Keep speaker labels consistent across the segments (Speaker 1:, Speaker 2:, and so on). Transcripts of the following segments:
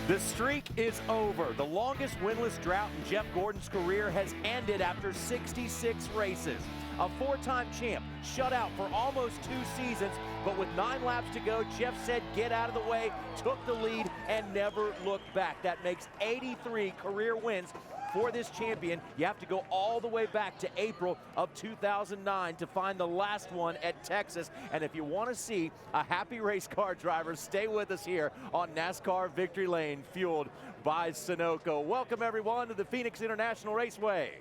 Speaker 1: The streak is over. The longest winless drought in Jeff Gordon's career has ended after 66 races. A four-time champ, shut out for almost 2 seasons, but with 9 laps to go, Jeff said get out of the way, took the lead, and never looked back. That makes 83 career wins for this champion. You have to go all the way back to April of 2009 to find the last one at Texas. And if you want to see a happy race car driver, stay with us here on NASCAR Victory Lane, fueled by Sunoco. Welcome everyone to the Phoenix International Raceway.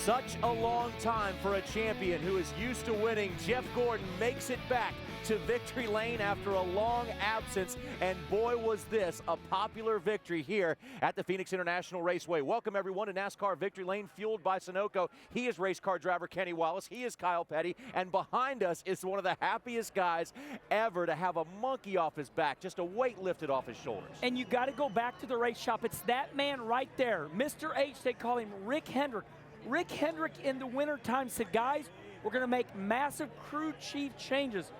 Speaker 1: Such a long time for a champion who is used to winning. Jeff Gordon makes it back to victory lane after a long absence, and boy was this a popular victory here at the Phoenix International Raceway. Welcome everyone to NASCAR Victory Lane, fueled by Sunoco. He is race car driver Kenny Wallace, he is Kyle Petty, and behind us is one of the happiest guys ever to have a monkey off his back, just a weight lifted off his shoulders.
Speaker 2: And you got to go back to the race shop. It's that man right there, Mr. H, they call him Rick Hendrick. Rick Hendrick in the wintertime said, guys, we're going to make massive crew chief changes.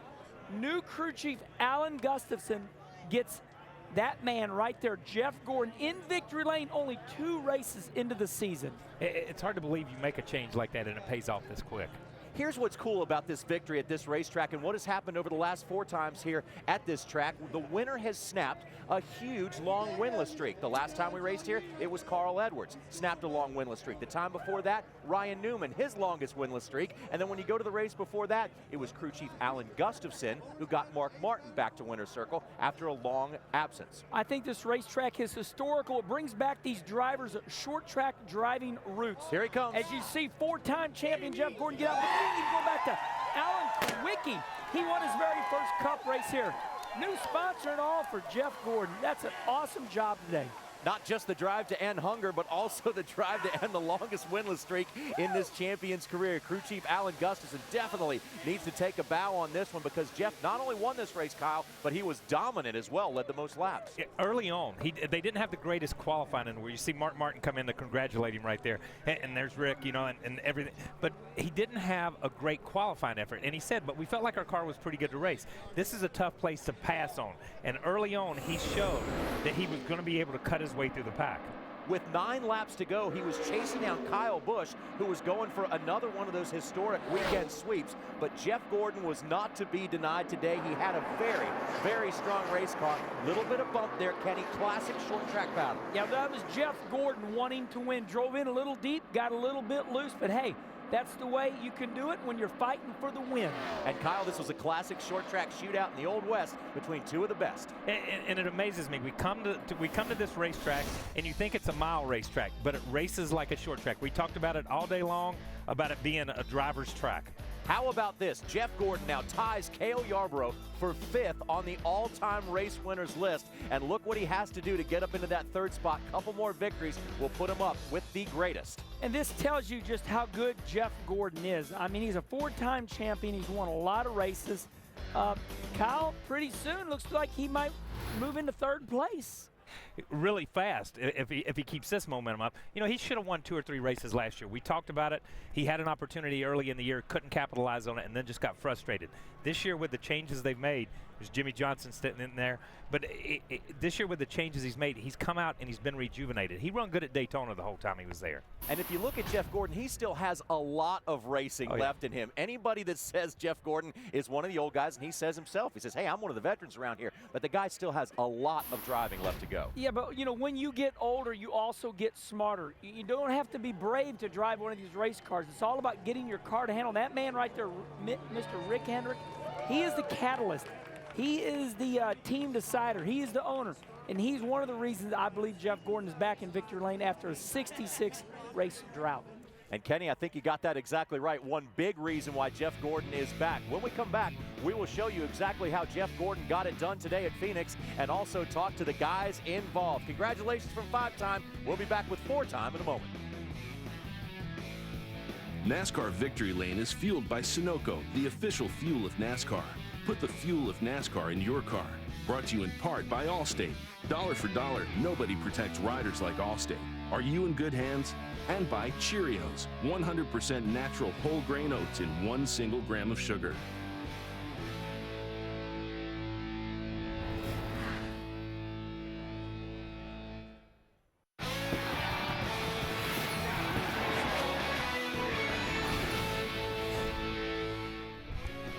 Speaker 2: New crew chief Alan Gustafson gets that man right there, Jeff Gordon, in victory lane, only 2 races into the season.
Speaker 3: It's hard to believe you make a change like that and it pays off this quick.
Speaker 1: Here's what's cool about this victory at this racetrack and what has happened over the last 4 times here at this track. The winner has snapped a huge long winless streak. The last time we raced here, it was Carl Edwards, snapped a long winless streak. The time before that, Ryan Newman, his longest winless streak. And then when you go to the race before that, it was crew chief Alan Gustafson who got Mark Martin back to winner's circle after a long absence.
Speaker 2: I think this racetrack is historical. It brings back these drivers' short track driving roots.
Speaker 1: Here he comes.
Speaker 2: As you see 4-time champion Jeff Gordon get out. You go back to Alan Wicki. He won his very first Cup race here. New sponsor and all for Jeff Gordon. That's an awesome job today.
Speaker 1: Not just the drive to end hunger, but also the drive to end the longest winless streak in this champion's career. Crew chief Alan Gustafson definitely needs to take a bow on this one because Jeff not only won this race, Kyle, but he was dominant as well, led the most laps.
Speaker 3: Yeah, early on, they didn't have the greatest qualifying in where you see Mark Martin come in to congratulate him right there. And there's Rick, you know, and everything. But he didn't have a great qualifying effort. And he said, but we felt like our car was pretty good to race. This is a tough place to pass on. And early on, he showed that he was going to be able to cut his way through the pack.
Speaker 1: With 9 laps to go, he was chasing down Kyle Busch, who was going for another one of those historic weekend sweeps. But Jeff Gordon was not to be denied today. He had a very, very strong race car. Little bit of bump there, Kenny. Classic short track battle.
Speaker 2: Yeah, that was Jeff Gordon wanting to win. Drove in a little deep, got a little bit loose, but hey, that's the way you can do it when you're fighting for the win.
Speaker 1: And Kyle, this was a classic short track shootout in the Old West between 2 of the best.
Speaker 3: And it amazes me. We come to this racetrack, and you think it's a mile racetrack, but it races like a short track. We talked about it all day long, about it being a driver's track.
Speaker 1: How about this? Jeff Gordon now ties Cale Yarborough for 5th on the all-time race winners list. And look what he has to do to get up into that 3rd spot. Couple more victories will put him up with the greatest.
Speaker 2: And this tells you just how good Jeff Gordon is. I mean, he's a 4-time champion. He's won a lot of races. Kyle, pretty soon, looks like he might move into 3rd place.
Speaker 3: Really fast if he keeps this momentum up. You know, he should have won 2 or 3 races last year. We talked about it. He had an opportunity early in the year, couldn't capitalize on it, and then just got frustrated. This year with the changes they've made, there's Jimmy Johnson sitting in there, but this year with the changes he's made, he's come out and he's been rejuvenated. He run good at Daytona the whole time he was there.
Speaker 1: And if you look at Jeff Gordon, he still has a lot of racing left in him. Anybody that says Jeff Gordon is one of the old guys, and he says himself, he says, hey, I'm one of the veterans around here, but the guy still has a lot of driving left to go.
Speaker 2: Yeah, but you know, when you get older, you also get smarter. You don't have to be brave to drive one of these race cars. It's all about getting your car to handle. That man right there, Mr. Rick Hendrick, he is the catalyst. He is the team decider. He is the owner. And he's one of the reasons I believe Jeff Gordon is back in victory lane after a 66 race drought.
Speaker 1: And Kenny, I think you got that exactly right. One big reason why Jeff Gordon is back. When we come back, we will show you exactly how Jeff Gordon got it done today at Phoenix and also talk to the guys involved. Congratulations from 5-time. We'll be back with 4-time in a moment.
Speaker 4: NASCAR Victory Lane is fueled by Sunoco, the official fuel of NASCAR. Put the fuel of NASCAR in your car. Brought to you in part by Allstate. Dollar for dollar, nobody protects riders like Allstate. Are you in good hands? And by Cheerios, 100% natural whole grain oats in 1 single gram of sugar.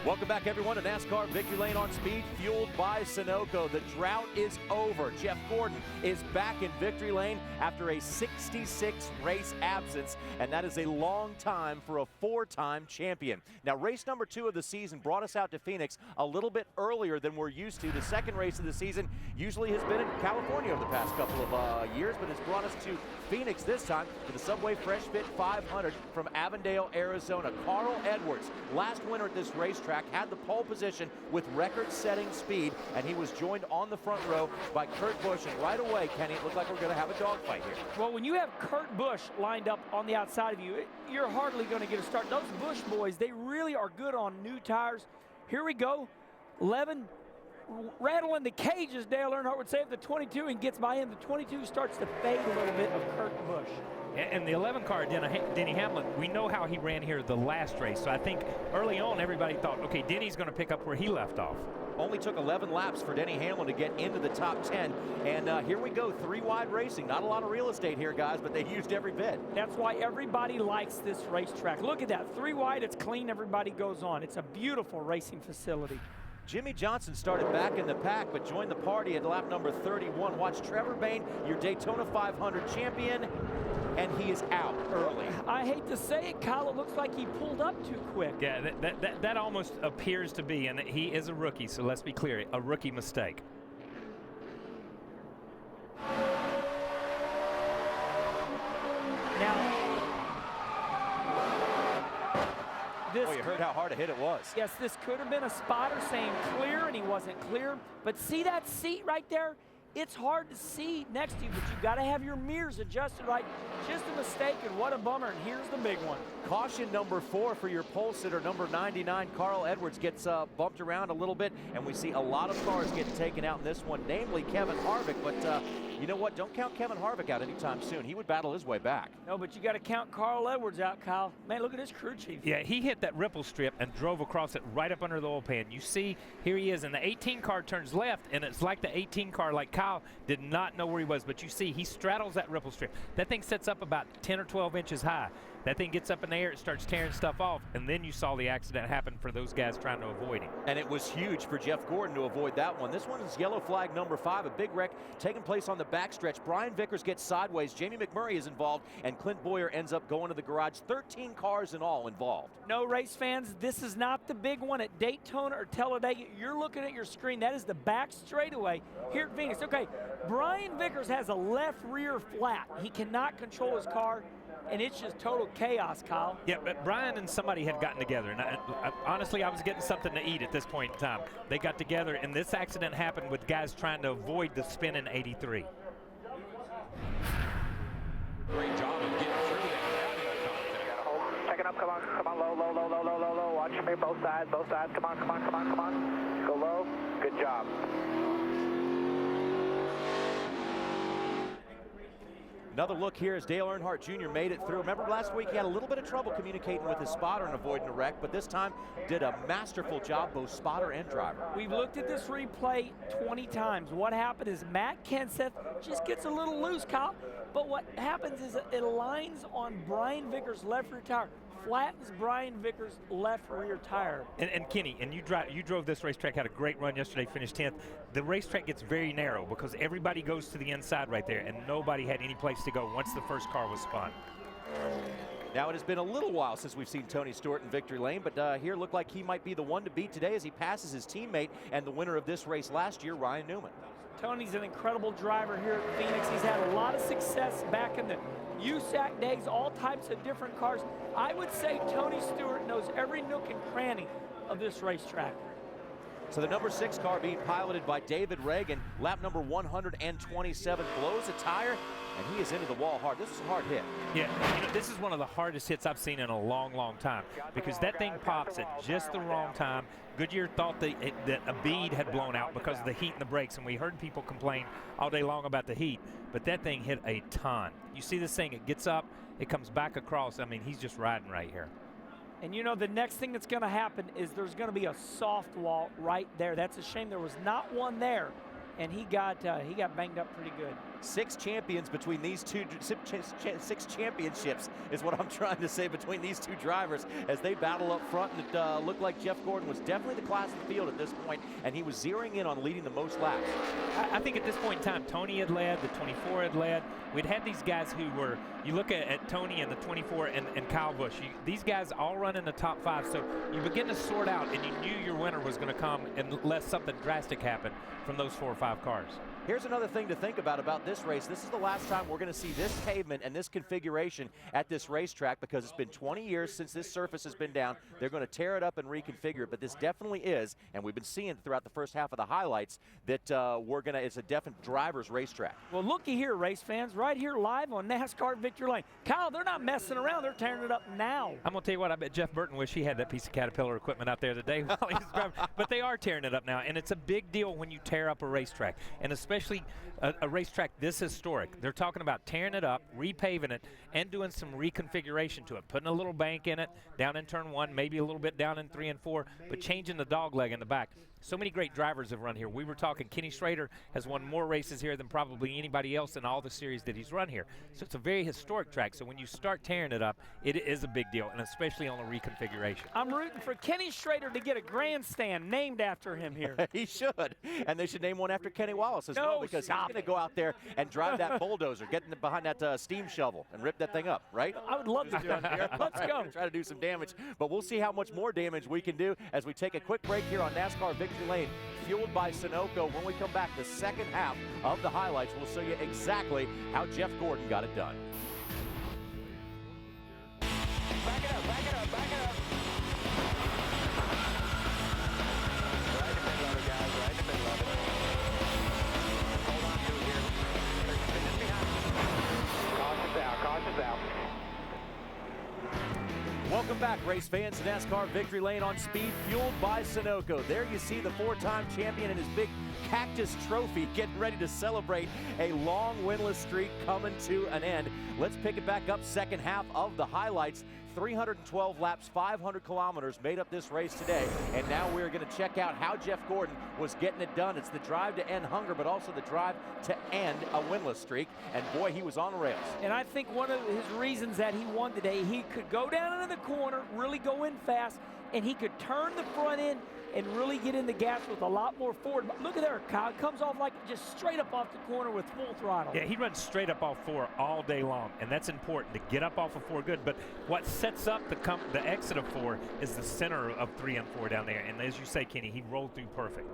Speaker 1: Welcome back, everyone, to NASCAR Victory Lane on Speed, fueled by Sunoco. The drought is over. Jeff Gordon is back in Victory Lane after a 66-race absence, and that is a long time for a 4-time champion. Now, race number 2 of the season brought us out to Phoenix a little bit earlier than we're used to. The second race of the season usually has been in California over the past couple of years, but it's brought us to Phoenix this time for the Subway Fresh Fit 500 from Avondale, Arizona. Carl Edwards, last winner at this racetrack, had the pole position with record-setting speed, and he was joined on the front row by Kurt Busch. And right away, Kenny, it looked like we're going to have a dogfight here.
Speaker 2: Well, when you have Kurt Busch lined up on the outside of you, you're hardly going to get a start. Those Busch boys, they really are good on new tires. Here we go. 11, rattling the cages, Dale Earnhardt would say, of the 22 and gets by him. The 22 starts to fade a little bit of Kurt Busch.
Speaker 3: And the 11 car, Denny Hamlin, we know how he ran here the last race. So I think early on everybody thought, okay, Denny's going to pick up where he left off.
Speaker 1: Only took 11 laps for Denny Hamlin to get into the top 10. And here we go, 3-wide racing. Not a lot of real estate here, guys, but they used every bit.
Speaker 2: That's why everybody likes this racetrack. Look at that, 3-wide, it's clean, everybody goes on. It's a beautiful racing facility.
Speaker 1: Jimmy Johnson started back in the pack, but joined the party at lap number 31. Watch Trevor Bayne, your Daytona 500 champion, and he is out early.
Speaker 2: I hate to say it, Kyle, it looks like he pulled up too quick.
Speaker 3: Yeah, that almost appears to be, and he is a rookie, so let's be clear, a rookie mistake.
Speaker 2: Now,
Speaker 1: boy, you heard how hard a hit it was.
Speaker 2: Yes, this could have been a spotter saying clear, and he wasn't clear. But see that seat right there? It's hard to see next to you, but you got to have your mirrors adjusted right. Just a mistake, and what a bummer, and here's the big one.
Speaker 1: Caution number 4 for your pole sitter, number 99, Carl Edwards, gets bumped around a little bit, and we see a lot of cars getting taken out in this one, namely Kevin Harvick. But you know what? Don't count Kevin Harvick out anytime soon. He would battle his way back.
Speaker 2: No, but you got to count Carl Edwards out, Kyle. Man, look at his crew chief.
Speaker 3: Yeah, he hit that ripple strip and drove across it right up under the oil pan. You see, here he is, and the 18 car turns left, and it's like the 18 car, like Kyle did not know where he was, but you see, he straddles that ripple strip. That thing sets up about 10 or 12 inches high. That thing gets up in the air, it starts tearing stuff off, and then you saw the accident happen for those guys trying to avoid him.
Speaker 1: And it was huge for Jeff Gordon to avoid that one. This one is yellow flag number 5, a big wreck taking place on the backstretch. Brian Vickers gets sideways, Jamie McMurray is involved, and Clint Boyer ends up going to the garage. 13 cars in all involved.
Speaker 2: No, race fans, this is not the big one at Daytona or Talladega. You're looking at your screen. That is the back straightaway here at Phoenix. Okay, Brian Vickers has a left rear flat. He cannot control his car, and it's just total chaos, Kyle.
Speaker 3: Yeah, but Brian and somebody had gotten together, and honestly, I was getting something to eat at this point in time. They got together, and this accident happened with guys trying to avoid the spin in 83.
Speaker 5: Great job of getting through that.
Speaker 6: Checking up, come on, low. Watch me, both sides, come on. Go low, good job.
Speaker 1: Another look here as Dale Earnhardt Jr. made it through. Remember last week he had a little bit of trouble communicating with his spotter and avoiding a wreck, but this time did a masterful job, both spotter and driver.
Speaker 2: We've looked at this replay 20 times. What happened is Matt Kenseth just gets a little loose, Kyle, but what happens is it aligns on Brian Vickers' left rear tire, flattens Brian Vickers' left rear tire.
Speaker 3: And Kenny, and you drove this racetrack, had a great run yesterday, finished 10th. The racetrack gets very narrow because everybody goes to the inside right there, and nobody had any place to go once the first car was spun.
Speaker 1: Now, it has been a little while since we've seen Tony Stewart in victory lane, but here looked like he might be the one to beat today as he passes his teammate and the winner of this race last year, Ryan Newman.
Speaker 2: Tony's an incredible driver here at Phoenix. He's had a lot of success back in the USAC days, all types of different cars. I would say Tony Stewart knows every nook and cranny of this racetrack.
Speaker 1: So the number 6 car being piloted by David Reagan, lap number 127, blows a tire, and he is into the wall hard. This is a hard hit.
Speaker 3: Yeah, this is one of the hardest hits I've seen in a long, long time because that thing pops at just the wrong time. Goodyear thought that a bead had blown out because of the heat in the brakes, and we heard people complain all day long about the heat, but that thing hit a ton. You see this thing, it gets up, it comes back across. I mean, he's just riding right here.
Speaker 2: And you know, the next thing that's going to happen is there's going to be a soft wall right there. That's a shame there was not one there, and he got banged up pretty good.
Speaker 1: 6 champions between these two, 6 championships is what I'm trying to say between these two drivers as they battle up front. And it looked like Jeff Gordon was definitely the class of the field at this point, and he was zeroing in on leading the most laps.
Speaker 3: I think at this point in time, Tony had led, the 24 had led. We'd had these guys who were, you look at Tony and the 24 and Kyle Busch, these guys all run in the top 5, so you begin to sort out, and you knew your winner was going to come unless something drastic happened from those 4 or 5 cars.
Speaker 1: Here's another thing to think about this race. This is the last time we're going to see this pavement and this configuration at this racetrack because it's been 20 years since this surface has been down. They're going to tear it up and reconfigure it, but this definitely is, and we've been seeing throughout the first half of the highlights, that it's a definite driver's racetrack.
Speaker 2: Well, looky here, race fans, right here live on NASCAR Victory Lane. Kyle, they're not messing around. They're tearing it up now.
Speaker 3: I'm going to tell you what, I bet Jeff Burton wished he had that piece of Caterpillar equipment out there today while he was driving. But they are tearing it up now, and it's a big deal when you tear up a racetrack, and especially a racetrack this historic. They're talking about tearing it up, repaving it, and doing some reconfiguration to it, putting a little bank in it, down in turn 1, maybe a little bit down in 3 and 4, but changing the dog leg in the back. So many great drivers have run here. We were talking, Kenny Schrader has won more races here than probably anybody else in all the series that he's run here. So it's a very historic track. So when you start tearing it up, it is a big deal, and especially on a reconfiguration.
Speaker 2: I'm rooting for Kenny Schrader to get a grandstand named after him here.
Speaker 1: He should. And they should name one after Kenny Wallace as well, because he's going to go out there and drive that bulldozer, get behind that steam shovel and rip that thing up, right?
Speaker 2: I would love to do it. Let's go.
Speaker 1: Try to do some damage, but we'll see how much more damage we can do as we take a quick break here on NASCAR Victory Lane, fueled by Sunoco. When we come back, the second half of the highlights will show you exactly how Jeff Gordon got it done.
Speaker 6: Back it up, back it up, back it up. Right in the middle of it, guys, right in the middle of it. Hold on to it here. Just behind. Cautious out, cautious out.
Speaker 1: Welcome back, race fans, to NASCAR Victory Lane on speed, fueled by Sunoco. There you see the 4-time champion and his big cactus trophy getting ready to celebrate a long winless streak coming to an end. Let's pick it back up, second half of the highlights. 312 laps, 500 kilometers made up this race today. And now we're going to check out how Jeff Gordon was getting it done. It's the drive to end hunger, but also the drive to end a winless streak. And boy, he was on the rails.
Speaker 2: And I think one of his reasons that he won today, he could go down into the corner, really go in fast, and he could turn the front end and really get in the gas with a lot more forward. But look at there, Kyle. Comes off like just straight up off the corner with full throttle.
Speaker 3: Yeah, he runs straight up off 4 all day long, and that's important to get up off of 4 good. But what sets up the exit of 4 is the center of 3 and 4 down there. And as you say, Kenny, he rolled through perfect.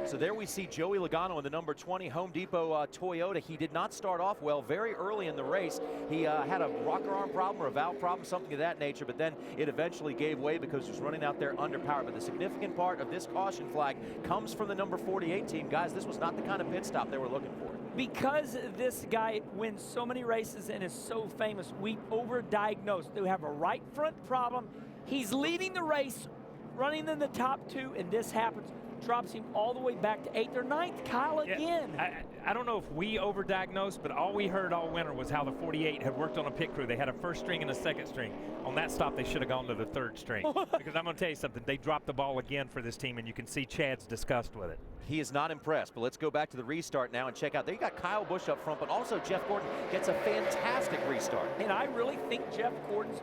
Speaker 1: So there we see Joey Logano in the number 20 Home Depot Toyota. He did not start off well very early in the race. He had a rocker arm problem or a valve problem, something of that nature, but then it eventually gave way because he was running out there underpowered. But the significant part of this caution flag comes from the number 48 team. Guys, this was not the kind of pit stop they were looking for.
Speaker 2: Because this guy wins so many races and is so famous, we overdiagnosed. They have a right front problem. He's leading the race, running in the top 2, and this happens. Drops him all the way back to 8th or 9th. Kyle again.
Speaker 3: I don't know if we overdiagnosed, but all we heard all winter was how the 48 had worked on a pit crew. They had a first string and a second string. On that stop, they should have gone to the 3rd string. Because I'm going to tell you something. They dropped the ball again for this team, and you can see Chad's disgust with it.
Speaker 1: He is not impressed, but let's go back to the restart now and check out. There you got Kyle Busch up front, but also Jeff Gordon gets a fantastic restart.
Speaker 2: And I really think Jeff Gordon's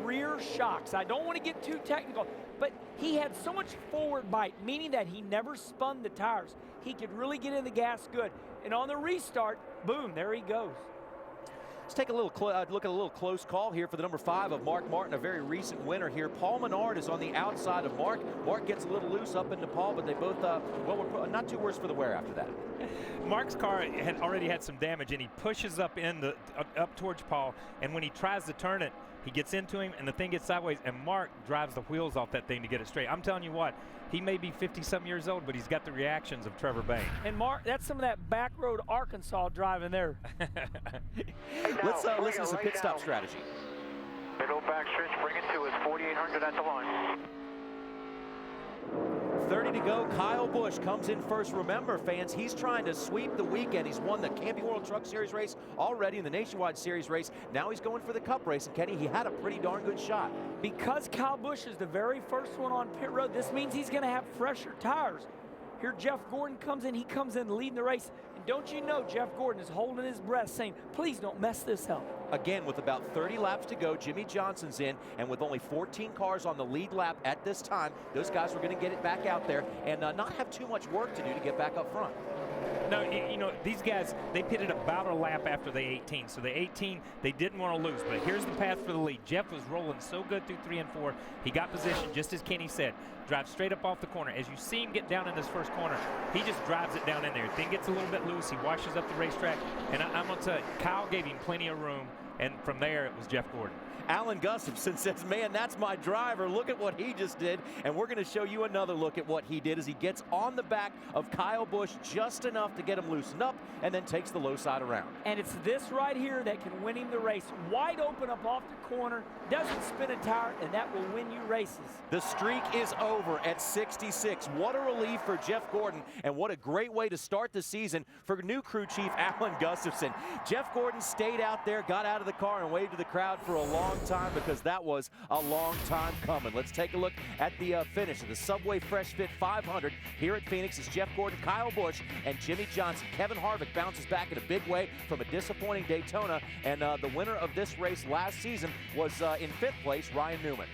Speaker 2: rear shocks, I don't want to get too technical, but he had so much forward bite, meaning that he never spun the tires. He could really get in the gas good. And on the restart, boom, there he goes.
Speaker 1: Let's take a little look at a little close call here for the number 5 of Mark Martin, a very recent winner here. Paul Menard is on the outside of Mark. Mark gets a little loose up into Paul, but they both, well, were not too worse for the wear after that.
Speaker 3: Mark's car had already had some damage, and he pushes up up towards Paul, and when he tries to turn it, he gets into him, and the thing gets sideways, and Mark drives the wheels off that thing to get it straight. I'm telling you what, he may be 50-some years old, but he's got the reactions of Trevor Bayne.
Speaker 2: And Mark, that's some of that back road Arkansas driving there.
Speaker 1: Let's listen to some pit stop strategy.
Speaker 6: Middle back stretch, bring it to us, 4,800 at the line.
Speaker 1: 30 to go. Kyle Busch comes in first. Remember, fans, he's trying to sweep the weekend. He's won the Camping World Truck Series race already in the Nationwide Series race. Now he's going for the Cup race. And Kenny, he had a pretty darn good shot.
Speaker 2: Because Kyle Busch is the very first one on pit road, this means he's going to have fresher tires. Here Jeff Gordon comes in. He comes in leading the race. And don't you know Jeff Gordon is holding his breath saying, please don't mess this up.
Speaker 1: Again, with about 30 laps to go, Jimmy Johnson's in, and with only 14 cars on the lead lap at this time, those guys are going to get it back out there and not have too much work to do to get back up front.
Speaker 3: No, you know, these guys, they pitted about a lap after the 18. So the 18, they didn't want to lose. But here's the path for the lead. Jeff was rolling so good through 3 and 4. He got position, just as Kenny said. Drives straight up off the corner. As you see him get down in this first corner, he just drives it down in there. Thing gets a little bit loose. He washes up the racetrack. And I'm going to tell you, Kyle gave him plenty of room. And from there, it was Jeff Gordon.
Speaker 1: Alan Gustafson says, man, that's my driver. Look at what he just did. And we're going to show you another look at what he did as he gets on the back of Kyle Busch just enough to get him loosened up and then takes the low side around.
Speaker 2: And it's this right here that can win him the race. Wide open up off the corner, doesn't spin a tire, and that will win you races.
Speaker 1: The streak is over at 66. What a relief for Jeff Gordon, and what a great way to start the season for new crew chief Alan Gustafson. Jeff Gordon stayed out there, got out of the car, and waved to the crowd for a long time because that was a long time coming. Let's take a look at the finish of the Subway Fresh Fit 500 here at Phoenix. It's Jeff Gordon, Kyle Busch, and Jimmy Johnson. Kevin Harvick bounces back in a big way from a disappointing Daytona, and the winner of this race last season was in 5th place, Ryan Newman.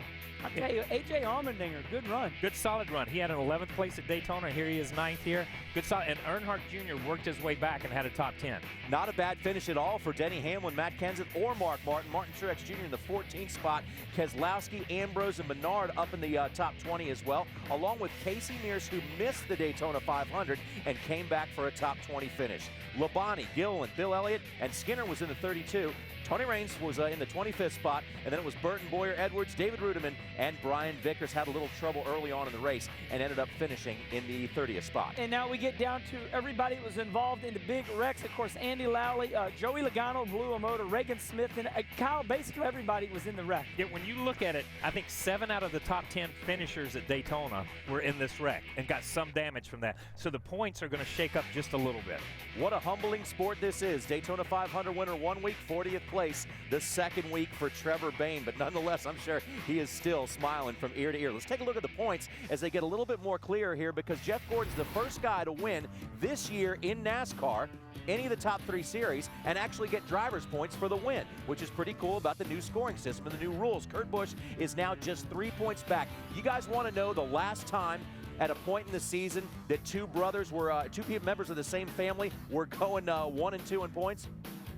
Speaker 2: I tell you, A.J. Allmendinger, good run.
Speaker 3: Good solid run. He had an 11th place at Daytona. Here he is 9th here. Good solid. And Earnhardt Jr. worked his way back and had a top 10.
Speaker 1: Not a bad finish at all for Denny Hamlin, Matt Kenseth, or Mark Martin. Martin Truex Jr. in the 14th spot. Keselowski, Ambrose, and Menard up in the top 20 as well, along with Casey Mears, who missed the Daytona 500 and came back for a top 20 finish. Labonte, Gilliland, Bill Elliott, and Skinner was in the 32. Tony Raines was in the 25th spot, and then it was Burton, Boyer, Edwards, David Rudiman, and Brian Vickers had a little trouble early on in the race and ended up finishing in the 30th spot.
Speaker 2: And now we get down to everybody that was involved in the big wrecks. Of course, Andy Lowley, Joey Logano blew a motor, Reagan Smith, and Kyle, basically everybody was in the wreck.
Speaker 3: Yeah, when you look at it, I think 7 out of the top 10 finishers at Daytona were in this wreck and got some damage from that. So the points are going to shake up just a little bit.
Speaker 1: What a humbling sport this is. Daytona 500 winner 1 week, 40th place the 2nd week for Trevor Bayne, but nonetheless, I'm sure he is still smiling from ear to ear. Let's take a look at the points as they get a little bit more clear here, because Jeff Gordon's the first guy to win this year in NASCAR any of the top 3 series and actually get driver's points for the win, which is pretty cool about the new scoring system and the new rules. Kurt Busch is now just 3 points back. You guys want to know the last time at a point in the season that two members of the same family were going 1 and 2 in points?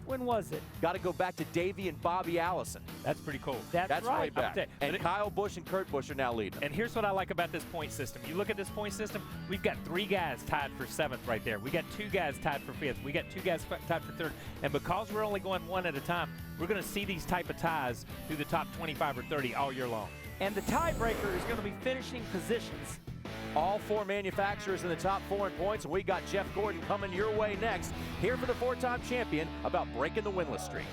Speaker 2: When was it?
Speaker 1: Got to go back to Davey and Bobby Allison.
Speaker 3: That's pretty cool.
Speaker 2: That's
Speaker 1: way
Speaker 2: right.
Speaker 1: back. And Kyle Busch and Kurt Busch are now leading.
Speaker 3: And here's what I like about this point system. You look at this point system, we've got 3 guys tied for 7th right there. We got 2 guys tied for 5th. We got 2 guys tied for 3rd. And because we're only going 1 at a time, we're going to see these type of ties through the top 25 or 30 all year long.
Speaker 2: And the tiebreaker is going to be finishing positions.
Speaker 1: All 4 manufacturers in the top 4 in points, and we got Jeff Gordon coming your way next, here for the 4-time champion about breaking the winless streak.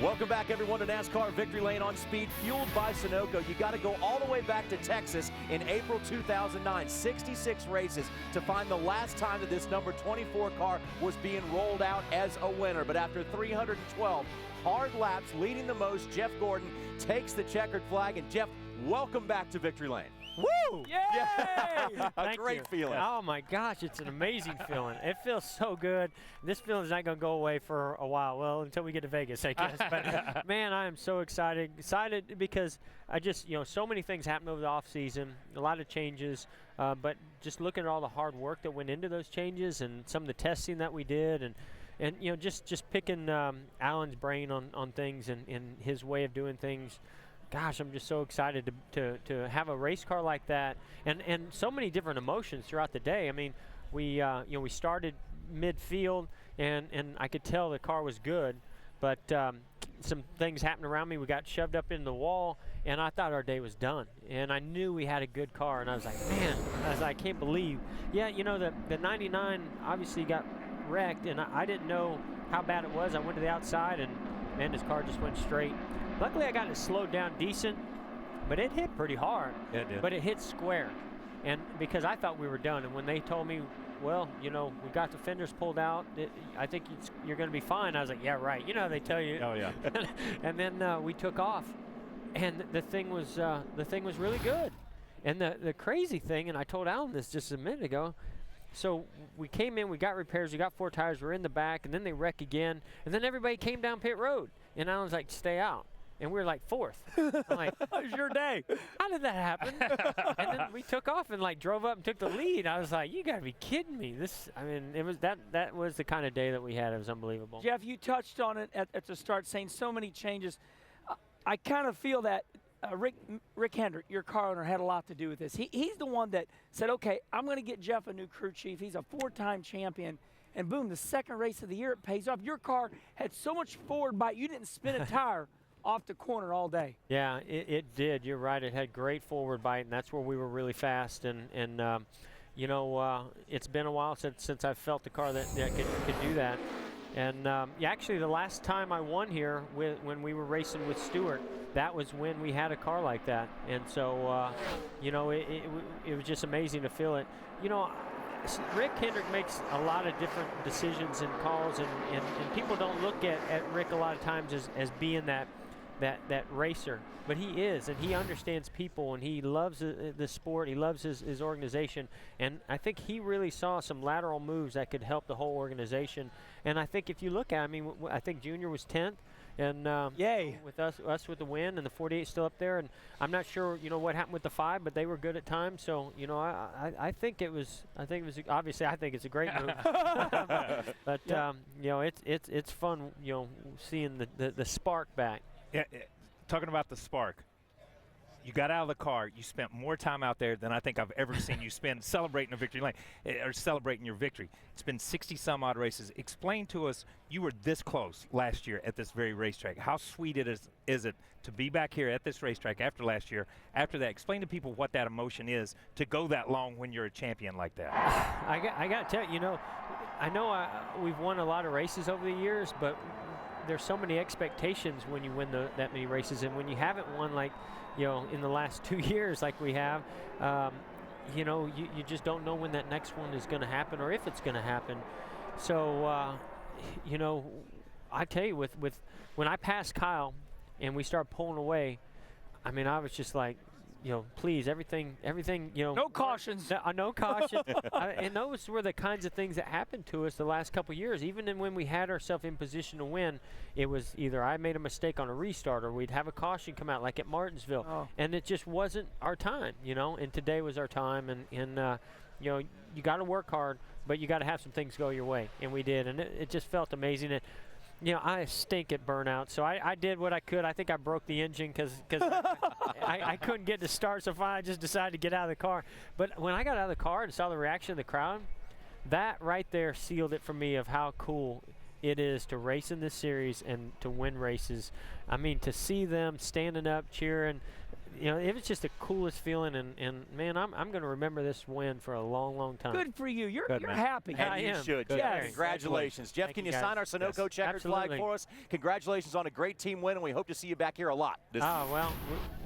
Speaker 1: Welcome back, everyone, to NASCAR Victory Lane on Speed, fueled by Sunoco. You got to go all the way back to Texas in April 2009, 66 races to find the last time that this number 24 car was being rolled out as a winner. But after 312 hard laps, leading the most, Jeff Gordon takes the checkered flag. And Jeff, welcome back to Victory Lane.
Speaker 7: Woo!
Speaker 2: Yay!
Speaker 1: A
Speaker 7: Thank
Speaker 1: great
Speaker 7: you.
Speaker 1: feeling.
Speaker 7: Oh my gosh, it's an amazing feeling. It feels so good. This feeling's not going to go away for a while. Well, until we get to Vegas, I guess. But man, I am so excited. Excited because I just, so many things happened over the off season, a lot of changes. But just looking at all the hard work that went into those changes and some of the testing that we did, and just picking Alan's brain on things and his way of doing things. Gosh, I'm just so excited to have a race car like that, and so many different emotions throughout the day. I mean, we started midfield, and I could tell the car was good, but some things happened around me. We got shoved up in the wall, and I thought our day was done. And I knew we had a good car, and I was like, man, I can't believe. Yeah, the 99 obviously got wrecked, and I didn't know how bad it was. I went to the outside, and man, this car just went straight. Luckily, I got it slowed down decent, but it hit pretty hard.
Speaker 3: Yeah, it did.
Speaker 7: But it hit square, and because I thought we were done, and when they told me, well, we got the fenders pulled out, I think you're going to be fine. I was like, yeah, right. They tell you.
Speaker 3: Oh yeah.
Speaker 7: And then we took off, and the thing was really good. And the crazy thing, and I told Alan this just a minute ago. So we came in, we got repairs, we got 4 tires, we're in the back, and then they wreck again, and then everybody came down pit road, and Alan's like, stay out. And we were like 4th. I'm like,
Speaker 2: That was your day.
Speaker 7: how did that happen? And then we took off and drove up and took the lead. I was like, you got to be kidding me. It was that was the kind of day that we had. It was unbelievable.
Speaker 2: Jeff, you touched on it at the start, saying so many changes. I kind of feel that Rick Hendrick, your car owner, had a lot to do with this. He's the one that said, okay, I'm going to get Jeff a new crew chief. He's a 4-time champion. And boom, the second race of the year, it pays off. Your car had so much forward bite, you didn't spin a tire off the corner all day.
Speaker 7: Yeah, it did. You're right. It had great forward bite, and that's where we were really fast. And it's been a while since I've felt the car that could do that. And actually, the last time I won here when we were racing with Stewart, that was when we had a car like that. And so, it was just amazing to feel it. Rick Hendrick makes a lot of different decisions and calls, and people don't look at Rick a lot of times as being that racer, but he is, and he understands people, and he loves the sport. He loves his organization, and I think he really saw some lateral moves that could help the whole organization. And I think if you look at, I think Junior was 10th, and
Speaker 2: yay,
Speaker 7: with us with the win, and the 48 still up there. And I'm not sure what happened with the 5, but they were good at times. So I think it was obviously I think it's a great move. But it's fun seeing the spark back.
Speaker 3: Yeah, talking about the spark, you got out of the car, you spent more time out there than I think I've ever seen you spend celebrating a victory lane, or celebrating your victory. It's been 60-some-odd races. Explain to us, you were this close last year at this very racetrack. How sweet is it to be back here at this racetrack after last year? After that, explain to people what that emotion is to go that long when you're a champion like that.
Speaker 7: I got to tell you, I know we've won a lot of races over the years, but there's so many expectations when you win that many races, and when you haven't won in the last 2 years like we have, you just don't know when that next one is going to happen or if it's going to happen. So I tell you, with when I passed Kyle and we started pulling away, I was just like, please, everything,
Speaker 2: no cautions.
Speaker 7: No caution. And those were the kinds of things that happened to us the last couple of years. Even when we had ourselves in position to win, it was either I made a mistake on a restart or we'd have a caution come out like at Martinsville.
Speaker 2: Oh.
Speaker 7: And it just wasn't our time, and today was our time. And you got to work hard, but you got to have some things go your way. And we did. And it just felt amazing. And, I stink at burnout, so I did what I could. I think I broke the engine because I couldn't get to start, so finally I just decided to get out of the car. But when I got out of the car and saw the reaction of the crowd, that right there sealed it for me of how cool it is to race in this series and to win races. To see them standing up, cheering, it was just the coolest feeling, and man, I'm going to remember this win for a long, long time.
Speaker 2: Good for you. You're
Speaker 3: Good, man.
Speaker 2: happy.
Speaker 1: And you should, Jeff.
Speaker 2: Yes.
Speaker 1: Congratulations. Jeff,
Speaker 7: Thank
Speaker 1: can
Speaker 7: you,
Speaker 1: you sign our
Speaker 7: guys.
Speaker 1: Sunoco checkered flag
Speaker 7: Absolutely.
Speaker 1: for us? Congratulations on a great team win, and we hope to see you back here a lot.
Speaker 7: Well,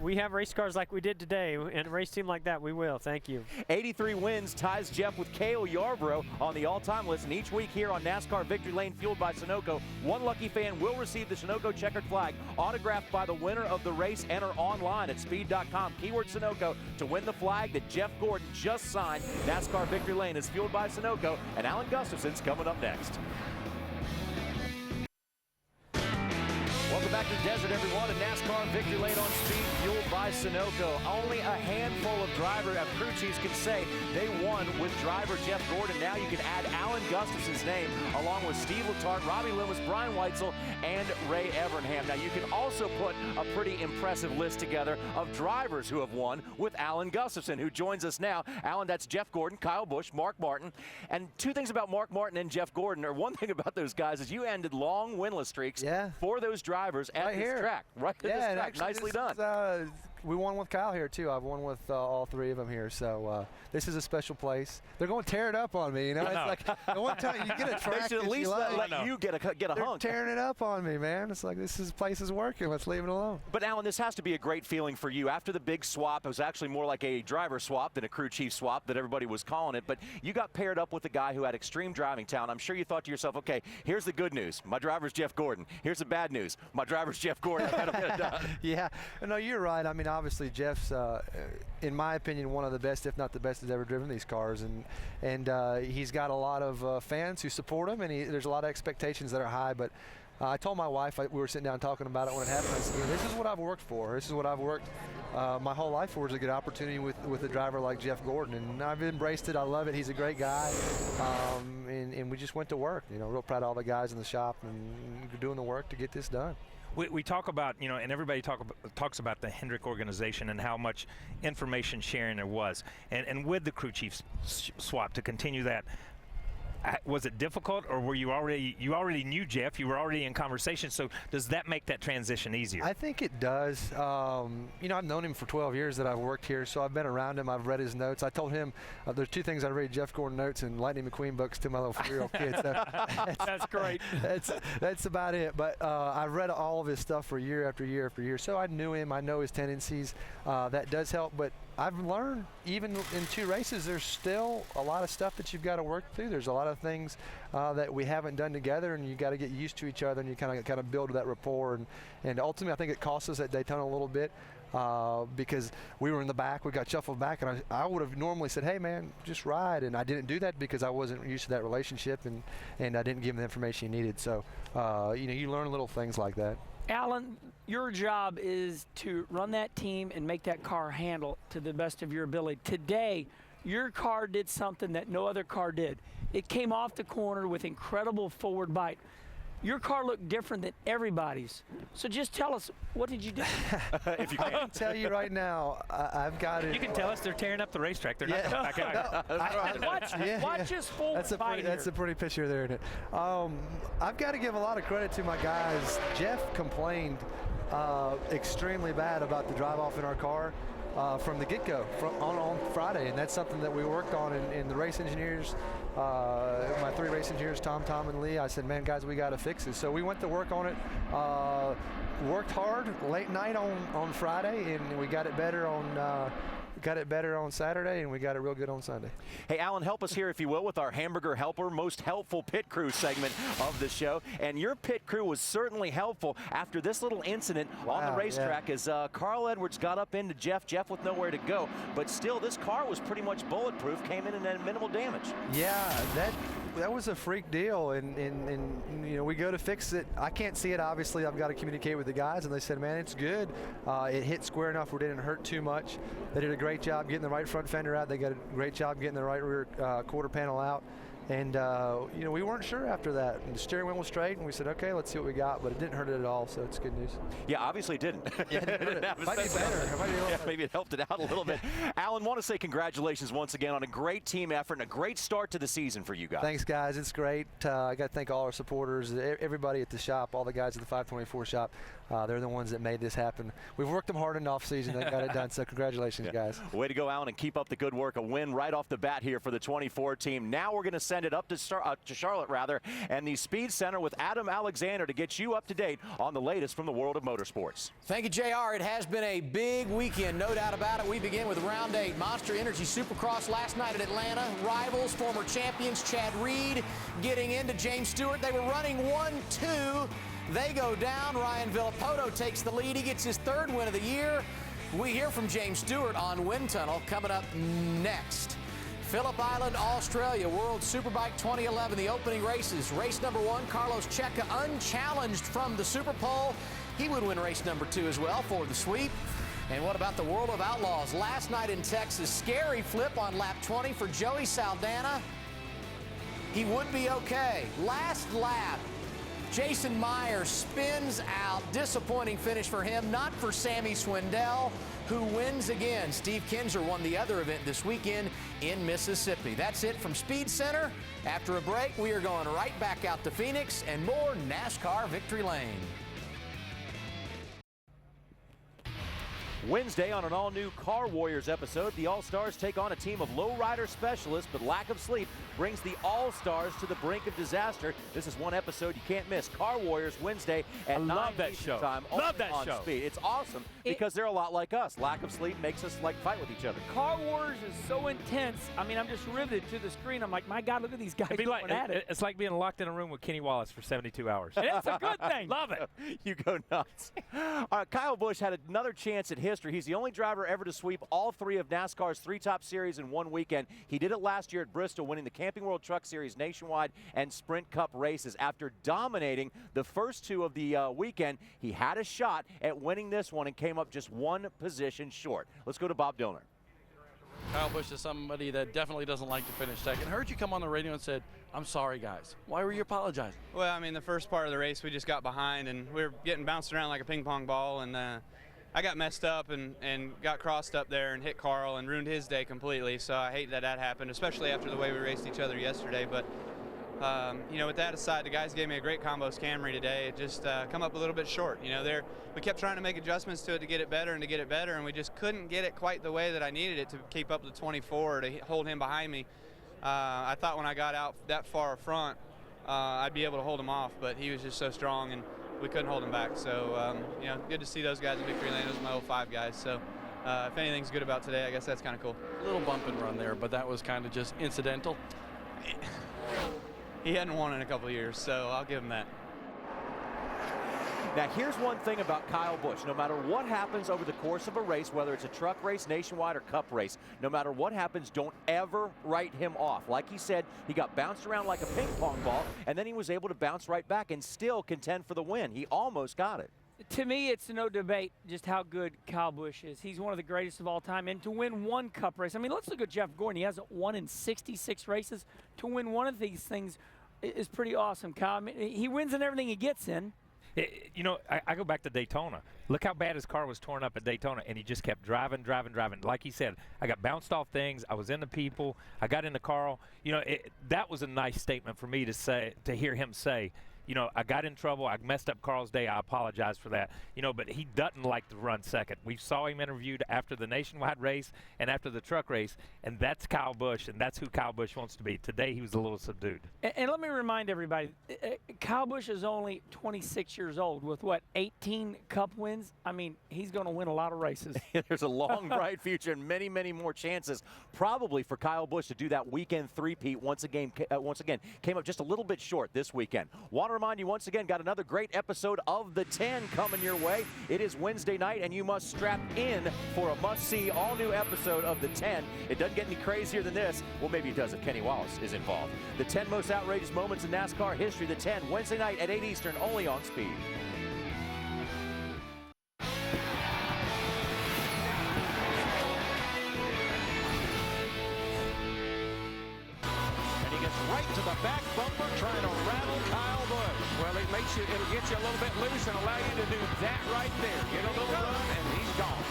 Speaker 7: we have race cars like we did today, and a race team like that, we will. Thank you.
Speaker 1: 83 wins ties Jeff with Cale Yarborough on the all-time list, and each week here on NASCAR Victory Lane, fueled by Sunoco, one lucky fan will receive the Sunoco checkered flag autographed by the winner of the race. Enter online at Speed NASCARspeed.com, keyword Sunoco, to win the flag that Jeff Gordon just signed. NASCAR Victory Lane is fueled by Sunoco, and Alan Gustafson's coming up next. Welcome back to the desert, everyone, and NASCAR Victory Lane on speed, fueled by Sunoco. Only a handful of crew chiefs can say they won with driver Jeff Gordon. Now you can add Alan Gustafson's name along with Steve Letarte, Robbie Loomis, Brian Weitzel, and Ray Evernham. Now you can also put a pretty impressive list together of drivers who have won with Alan Gustafson, who joins us now. Alan, that's Jeff Gordon, Kyle Busch, Mark Martin. And two things about Mark Martin and Jeff Gordon, or one thing about those guys, is you ended long winless streaks for those drivers at this track. Right at this track. Nicely done.
Speaker 8: We won with Kyle here too. I've won with all three of them here, so this is a special place. They're going to tear it up on me, you know. It's like the one time you get a track,
Speaker 1: they should at least let you get a hunk.
Speaker 8: They're tearing it up on me, man. It's like this place is working. Let's leave it alone.
Speaker 1: But Alan, this has to be a great feeling for you after the big swap. It was actually more like a driver swap than a crew chief swap that everybody was calling it. But you got paired up with a guy who had extreme driving talent. I'm sure you thought to yourself, okay, here's the good news. My driver's Jeff Gordon. Here's the bad news. My driver's Jeff Gordon.
Speaker 8: Yeah, no, you're right. I mean, obviously Jeff's, in my opinion, one of the best, if not the best, has ever driven these cars, and he's got a lot of fans who support him, and there's a lot of expectations that are high. But I told my wife, we were sitting down talking about it when it happened. I said, this is what I've worked for. This is what I've worked my whole life for, is a good opportunity with a driver like Jeff Gordon, and I've embraced it. I love it. He's a great guy, and we just went to work. You know, real proud of all the guys in the shop and doing the work to get this done.
Speaker 3: We talk about, you know, and everybody talks about the Hendrick organization and how much information sharing there was. And with the crew chief swap, to continue that, was it difficult, or were you already knew Jeff, you were already in conversation, so does that make that transition easier?
Speaker 8: I think it does. You know, I've known him for 12 years that I've worked here, so I've been around him. I've read his notes. I told him there's two things I read: Jeff Gordon notes and Lightning McQueen books to my little 4-year-old kid. So
Speaker 2: that's great.
Speaker 8: That's about it. But I've read all of his stuff for year after year after year, so I knew him. I know his tendencies. That does help, but I've learned, even in 2 races, there's still a lot of stuff that you've got to work through. There's a lot of things that we haven't done together, and you got to get used to each other, and you kind of build that rapport. And ultimately, I think it cost us at Daytona a little bit because we were in the back, we got shuffled back, and I would have normally said, hey man, just ride, and I didn't do that because I wasn't used to that relationship, and I didn't give him the information he needed. So you know, you learn little things like that.
Speaker 2: Alan, your job is to run that team and make that car handle to the best of your ability. Today, your car did something that no other car did. It came off the corner with incredible forward bite. Your car looked different than everybody's. So just tell us, what did you do?
Speaker 8: If you can tell you right now, I've got it.
Speaker 3: You can tell us they're tearing up the racetrack. They're not coming back out.
Speaker 2: Watch his forward bite.
Speaker 8: That's a pretty picture there, isn't it? I've got to give a lot of credit to my guys. Jeff complained extremely bad about the drive-off in our car from the get-go on Friday, and that's something that we worked on in the race engineers. My 3 race engineers, Tom, and Lee, I said, man, guys, we got to fix it. So we went to work on it, worked hard late night on Friday, and we got it better on Saturday, and we got it real good on Sunday.
Speaker 1: Hey, Alan, help us here, if you will, with our Hamburger Helper, most helpful pit crew segment of the show. And your pit crew was certainly helpful after this little incident on the racetrack as Carl Edwards got up into Jeff with nowhere to go. But still, this car was pretty much bulletproof, came in and had minimal damage.
Speaker 8: Yeah, that was a freak deal, and you know, we go to fix it. I can't see it, obviously. I've got to communicate with the guys, and they said, man, it's good. It hit square enough where it didn't hurt too much. They did a great job getting the right front fender out. They got a great job getting the right rear quarter panel out. And, you know, we weren't sure after that. And the steering wheel was straight, and we said, okay, let's see what we got. But it didn't hurt it at all, so it's good news.
Speaker 1: Yeah, obviously it didn't.
Speaker 8: Yeah, it might be better.
Speaker 1: Maybe it helped it out a little bit. Alan, want to say congratulations once again on a great team effort and a great start to the season for you guys.
Speaker 8: Thanks, guys. It's great. I got to thank all our supporters, everybody at the shop, all the guys at the 524 shop. They're the ones that made this happen. We've worked them hard in the offseason. They got it done, so congratulations, guys.
Speaker 1: Way to go, Alan, and keep up the good work. A win right off the bat here for the 24 team. Now we're going to send it up to Charlotte, and the Speed Center with Adam Alexander to get you up to date on the latest from the world of motorsports.
Speaker 9: Thank you, JR. It has been a big weekend, no doubt about it. We begin with Round 8. Monster Energy Supercross last night at Atlanta. Rivals, former champions, Chad Reed getting into James Stewart. They were running 1-2. They go down. Ryan Villapoto takes the lead. He gets his 3rd win of the year. We hear from James Stewart on Wind Tunnel coming up next. Phillip Island, Australia, World Superbike 2011, the opening races. Race number 1, Carlos Checa unchallenged from the Super Pole. He would win race number 2 as well for the sweep. And what about the World of Outlaws? Last night in Texas, scary flip on lap 20 for Joey Saldana. He would be okay. Last lap, Jason Meyer spins out. Disappointing finish for him, not for Sammy Swindell, who wins again. Steve Kinzer won the other event this weekend in Mississippi. That's it from Speed Center. After a break, we are going right back out to Phoenix and more NASCAR Victory Lane.
Speaker 1: Wednesday on an all-new Car Warriors episode, the All-Stars take on a team of lowrider specialists, but lack of sleep brings the All-Stars to the brink of disaster. This is one episode you can't miss. Car Warriors Wednesday at 9 Eastern time.
Speaker 3: Love that
Speaker 1: on
Speaker 3: show.
Speaker 1: Speed. It's awesome because they're a lot like us. Lack of sleep makes us like fight with each other.
Speaker 2: Car Wars is so intense. I mean, I'm just riveted to the screen. I'm like, my God, look at these guys going at it.
Speaker 3: It's like being locked in a room with Kenny Wallace for 72 hours.
Speaker 2: And it's a good thing.
Speaker 3: Love it.
Speaker 1: You go nuts. Kyle Busch had another chance at history. He's the only driver ever to sweep all 3 of NASCAR's 3 top series in one weekend. He did it last year at Bristol, winning the Camping World Truck Series Nationwide and Sprint Cup races. After dominating the first 2 of the weekend, he had a shot at winning this one and came up just 1 position short. Let's go to Bob Dillner.
Speaker 10: Kyle Busch is somebody that definitely doesn't like to finish second. Heard you come on the radio and said, "I'm sorry, guys." Why were you apologizing?
Speaker 11: Well, I mean, the first part of the race, we just got behind, and we were getting bounced around like a ping pong ball, and I got messed up and got crossed up there and hit Carl and ruined his day completely. So I hate that happened, especially after the way we raced each other yesterday. But, you know, with that aside, the guys gave me a great Combos Camry today. It just come up a little bit short. You know, we kept trying to make adjustments to it to get it better, and we just couldn't get it quite the way that I needed it to keep up to 24 to hold him behind me. I thought when I got out that far front, I'd be able to hold him off, but he was just so strong, and we couldn't hold him back. So, you know, good to see those guys in victory lane. Those are my 05 guys. So, if anything's good about today, I guess that's kind of cool.
Speaker 10: A little bump and run there, but that was kind of just incidental.
Speaker 11: He hadn't won in a couple of years, so I'll give him that.
Speaker 1: Now, here's one thing about Kyle Busch. No matter what happens over the course of a race, whether it's a truck race, nationwide, or cup race, no matter what happens, don't ever write him off. Like he said, he got bounced around like a ping pong ball, and then he was able to bounce right back and still contend for the win. He almost got it.
Speaker 2: To me, it's no debate just how good Kyle Busch is. He's one of the greatest of all time. And to win 1 cup race, I mean, let's look at Jeff Gordon. He hasn't won in 66 races. To win one of these things is pretty awesome, Kyle. I mean, he wins in everything he gets in.
Speaker 3: You know, I go back to Daytona. Look how bad his car was torn up at Daytona, and he just kept driving. Like he said, I got bounced off things. I was into people. I got into Carl. You know, that was a nice statement for me to hear him say, you know, I got in trouble. I messed up Carl's day. I apologize for that. You know, but he doesn't like to run second. We saw him interviewed after the nationwide race and after the truck race, and that's Kyle Busch, and that's who Kyle Busch wants to be. Today he was a little subdued.
Speaker 2: And let me remind everybody, Kyle Busch is only 26 years old with, what, 18 cup wins? I mean, he's going to win a lot of races.
Speaker 1: There's a long, bright future and many, many more chances probably for Kyle Busch to do that weekend three-peat once again. Came up just a little bit short this weekend. Want to remind you once again, got another great episode of The 10 coming your way. It is Wednesday night, and you must strap in for a must-see all-new episode of The 10. It doesn't get any crazier than this. Well, maybe it does if Kenny Wallace is involved. The 10 most outrageous moments in NASCAR history. The 10, Wednesday night at 8 Eastern, only on Speed.
Speaker 5: Right to the back bumper, trying to rattle Kyle Busch. Well, it'll get you a little bit loose and allow you to do that right there. Get a little run, and he's gone.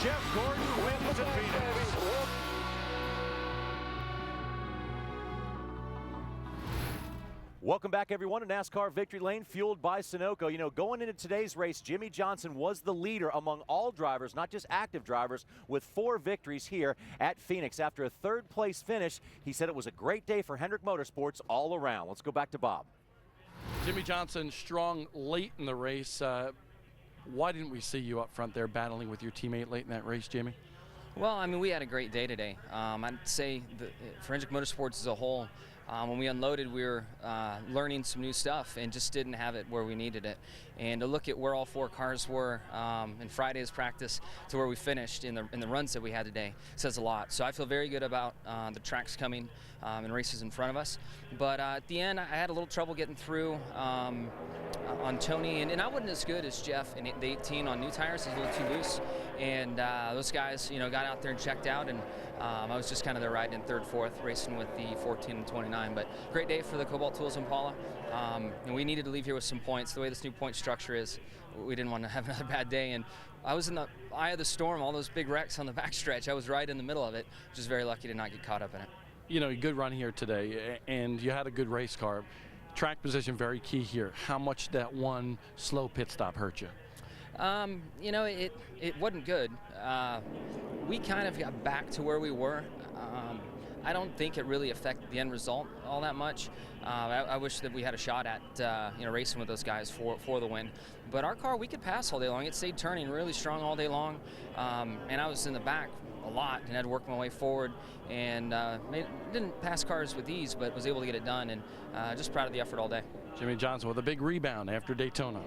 Speaker 5: Jeff Gordon wins at Phoenix.
Speaker 1: Welcome back, everyone, to NASCAR Victory Lane, fueled by Sunoco. You know, going into today's race, Jimmy Johnson was the leader among all drivers, not just active drivers, with 4 victories here at Phoenix. After a third-place finish, he said it was a great day for Hendrick Motorsports all around. Let's go back to Bob.
Speaker 10: Jimmy Johnson strong late in the race. Why didn't we see you up front there battling with your teammate late in that race, Jimmy?
Speaker 12: Well, I mean, we had a great day today. I'd say for Hendrick Motorsports as a whole, When we unloaded, we were learning some new stuff and just didn't have it where we needed it. And to look at where all 4 cars were in Friday's practice to where we finished in the runs that we had today says a lot. So I feel very good about the tracks coming and races in front of us. But at the end, I had a little trouble getting through on Tony, and I wasn't as good as Jeff in the 18 on new tires. He's a little too loose, and those guys, got out there and checked out, and I was just kind of there riding in 3rd, 4th, racing with the 14 and 29. But great day for the Cobalt Tools Impala, and we needed to leave here with some points. The way this new point structure is, we didn't want to have another bad day, and I was in the eye of the storm, all those big wrecks on the backstretch. I was right in the middle of it, just very lucky to not get caught up in it.
Speaker 10: A good run here today, and you had a good race car. Track position very key here. How much that one slow pit stop hurt you?
Speaker 12: It wasn't good. We kind of got back to where we were. I don't think it really affected the end result all that much. I wish that we had a shot at racing with those guys for the win. But our car, we could pass all day long. It stayed turning really strong all day long, and I was in the back a lot and had to work my way forward, and didn't pass cars with ease, but was able to get it done, and just proud of the effort all day.
Speaker 10: Jimmie Johnson with a big rebound after Daytona.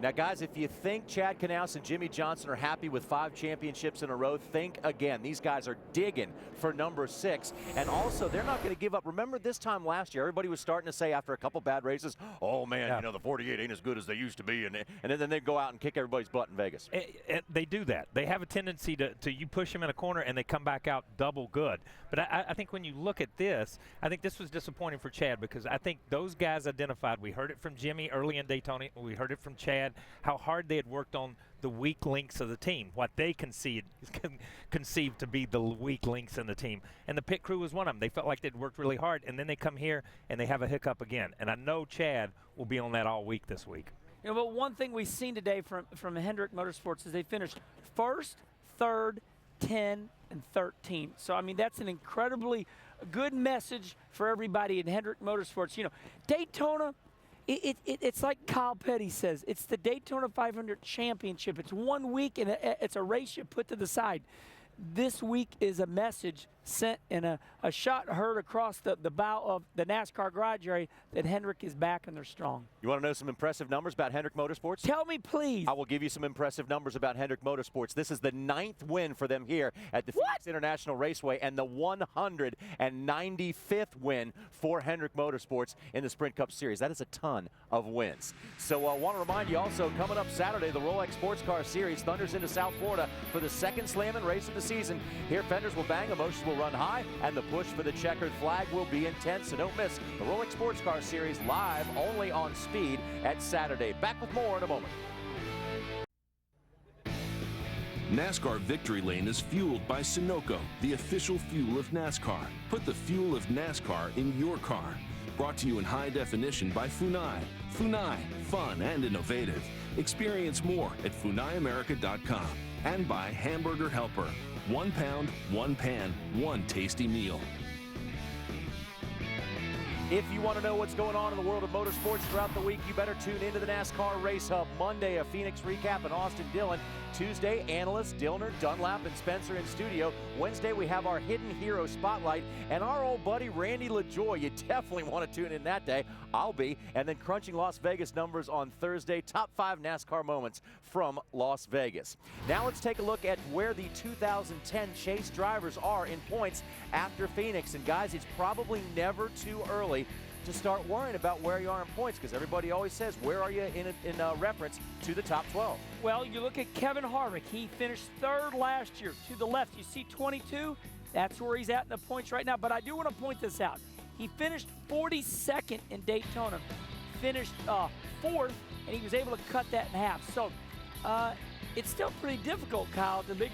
Speaker 1: Now, guys, if you think Chad Knaus and Jimmie Johnson are happy with 5 championships in a row, think again. These guys are digging for number 6. And also, they're not going to give up. Remember this time last year, everybody was starting to say after a couple bad races, oh, man, the 48 ain't as good as they used to be. And then they'd go out and kick everybody's butt in Vegas.
Speaker 3: They do that. They have a tendency to you push them in a corner and they come back out double good. But I think when you look at this, I think this was disappointing for Chad, because I think those guys identified, we heard it from Jimmy early in Daytona, we heard it from Chad, how hard they had worked on the weak links of the team, what they conceived to be the weak links in the team. And the pit crew was one of them. They felt like they'd worked really hard, and then they come here and they have a hiccup again. And I know Chad will be on that all week this week.
Speaker 2: But one thing we've seen today from Hendrick Motorsports is they finished 1st, 3rd, 10, and 13. So, I mean, that's an incredibly good message for everybody in Hendrick Motorsports. Daytona, it's like Kyle Petty says, it's the Daytona 500 Championship. It's 1 week, and it's a race you put to the side. This week is a message sent and a shot heard across the bow of the NASCAR garage area that Hendrick is back and they're strong.
Speaker 1: You want to know some impressive numbers about Hendrick Motorsports?
Speaker 2: Tell me, please.
Speaker 1: I will give you some impressive numbers about Hendrick Motorsports. This is the 9th win for them here at the Phoenix International Raceway, and the 195th win for Hendrick Motorsports in the Sprint Cup Series. That is a ton of wins. So I want to remind you also, coming up Saturday, the Rolex Sports Car Series thunders into South Florida for the 2nd slam and race of the season. Here, fenders will bang, emotions will run high, and the push for the checkered flag will be intense. So don't miss the Rolex Sports Car Series live only on Speed at Saturday. Back with more in a moment.
Speaker 4: NASCAR Victory Lane is fueled by Sunoco, the official fuel of NASCAR. Put the fuel of NASCAR in your car. Brought to you in high definition by Funai. Funai, fun and innovative. Experience more at FunaiAmerica.com. And by Hamburger Helper. 1 pound, 1 pan, 1 tasty meal.
Speaker 1: If you want to know what's going on in the world of motorsports throughout the week, you better tune into the NASCAR Race Hub. Monday, a Phoenix recap and Austin Dillon. Tuesday, analysts Dillner, Dunlap, and Spencer in studio. Wednesday, we have our Hidden Hero Spotlight and our old buddy Randy LaJoie. You definitely want to tune in that day. I'll be. And then crunching Las Vegas numbers on Thursday. Top 5 NASCAR moments from Las Vegas. Now let's take a look at where the 2010 Chase drivers are in points after Phoenix. And guys, it's probably never too early to start worrying about where you are in points, because everybody always says, where are you in reference to the top 12?
Speaker 2: Well, you look at Kevin Harvick. He finished 3rd last year. To the left, you see 22. That's where he's at in the points right now. But I do want to point this out. He finished 42nd in Daytona, finished 4th, and he was able to cut that in half. So it's still pretty difficult, Kyle, to dig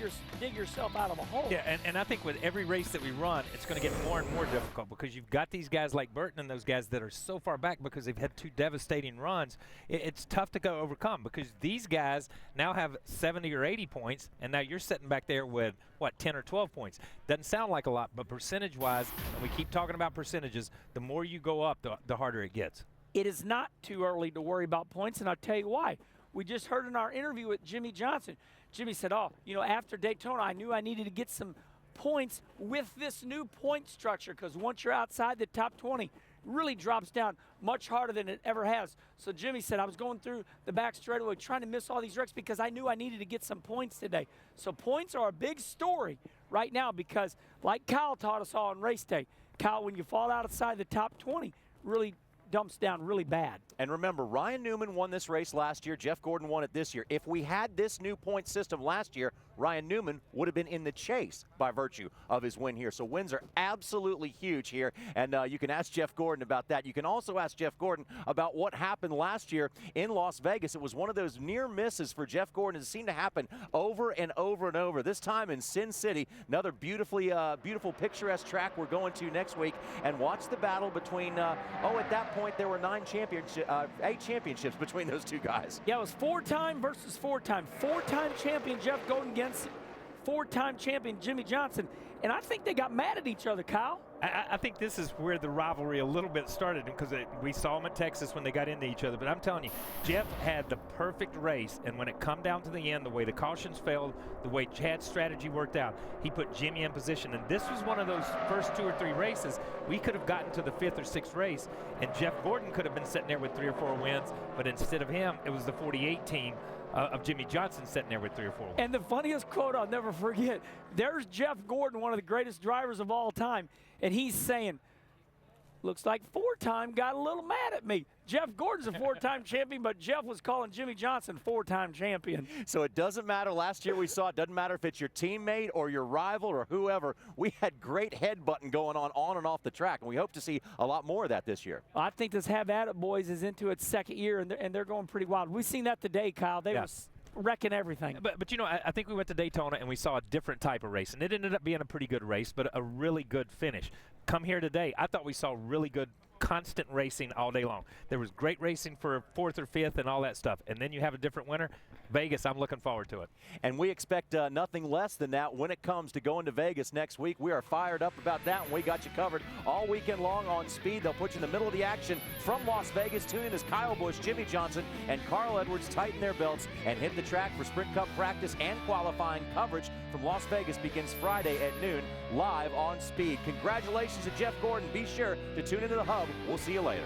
Speaker 2: yourself out of a hole.
Speaker 3: Yeah, and I think with every race that we run, it's going to get more and more difficult, because you've got these guys like Burton and those guys that are so far back because they've had 2 devastating runs. It's tough to go overcome, because these guys now have 70 or 80 points, and now you're sitting back there with, what, 10 or 12 points. Doesn't sound like a lot, but percentage-wise, and we keep talking about percentages, the more you go up, the harder it gets.
Speaker 2: It is not too early to worry about points, and I'll tell you why. We just heard in our interview with Jimmie Johnson, Jimmie said, after Daytona, I knew I needed to get some points with this new point structure, because once you're outside the top 20, it really drops down much harder than it ever has. So Jimmy said, I was going through the back straightaway trying to miss all these wrecks because I knew I needed to get some points today. So points are a big story right now because, like Kyle taught us all on race day, Kyle, when you fall outside the top 20, really dumps down really bad.
Speaker 1: And remember, Ryan Newman won this race last year. Jeff Gordon won it this year. If we had this new point system last year, Ryan Newman would have been in the chase by virtue of his win here. So wins are absolutely huge here, and you can ask Jeff Gordon about that. You can also ask Jeff Gordon about what happened last year in Las Vegas. It was one of those near misses for Jeff Gordon. It seemed to happen over and over and over. This time in Sin City, another beautiful picturesque track we're going to next week, and watch the battle between, at that point there were 8 championships between those two guys.
Speaker 2: Yeah, it was 4-time versus 4-time. 4-time champion Jeff Gordon against 4-time champion Jimmy Johnson. And I think they got mad at each other, Kyle.
Speaker 3: I think this is where the rivalry a little bit started, because we saw them at Texas when they got into each other. But I'm telling you, Jeff had the perfect race, and when it come down to the end, the way the cautions failed, the way Chad's strategy worked out, he put Jimmy in position. And this was one of those first 2 or 3 races. We could have gotten to the 5th or 6th race, and Jeff Gordon could have been sitting there with 3 or 4 wins. But instead of him, it was the 48 team of Jimmy Johnson sitting there with 3 or 4 wins.
Speaker 2: And the funniest quote I'll never forget, there's Jeff Gordon, one of the greatest drivers of all time, and he's saying, looks like 4-time got a little mad at me. Jeff Gordon's a 4-time champion, but Jeff was calling Jimmy Johnson 4-time champion.
Speaker 1: So it doesn't matter. Last year we saw it doesn't matter if it's your teammate or your rival or whoever. We had great headbutting going on and off the track, and we hope to see a lot more of that this year.
Speaker 2: I think this Have At It Boys is into its 2nd year, and they're going pretty wild. We've seen that today, Kyle. They were wrecking everything.
Speaker 3: But you know, I think we went to Daytona and we saw a different type of race, and it ended up being a pretty good race, but a really good finish. Come here today, I thought we saw really good constant racing all day long. There was great racing for 4th or 5th and all that stuff, and then you have a different winner. Vegas, I'm looking forward to it.
Speaker 1: And we expect nothing less than that when it comes to going to Vegas next week. We are fired up about that, and we got you covered all weekend long on Speed. They'll put you in the middle of the action from Las Vegas. Tune in as Kyle Busch, Jimmy Johnson, and Carl Edwards tighten their belts and hit the track for Sprint Cup practice and qualifying. Coverage from Las Vegas begins Friday at noon, live on Speed. Congratulations to Jeff Gordon. Be sure to tune into the Hub. We'll see you later.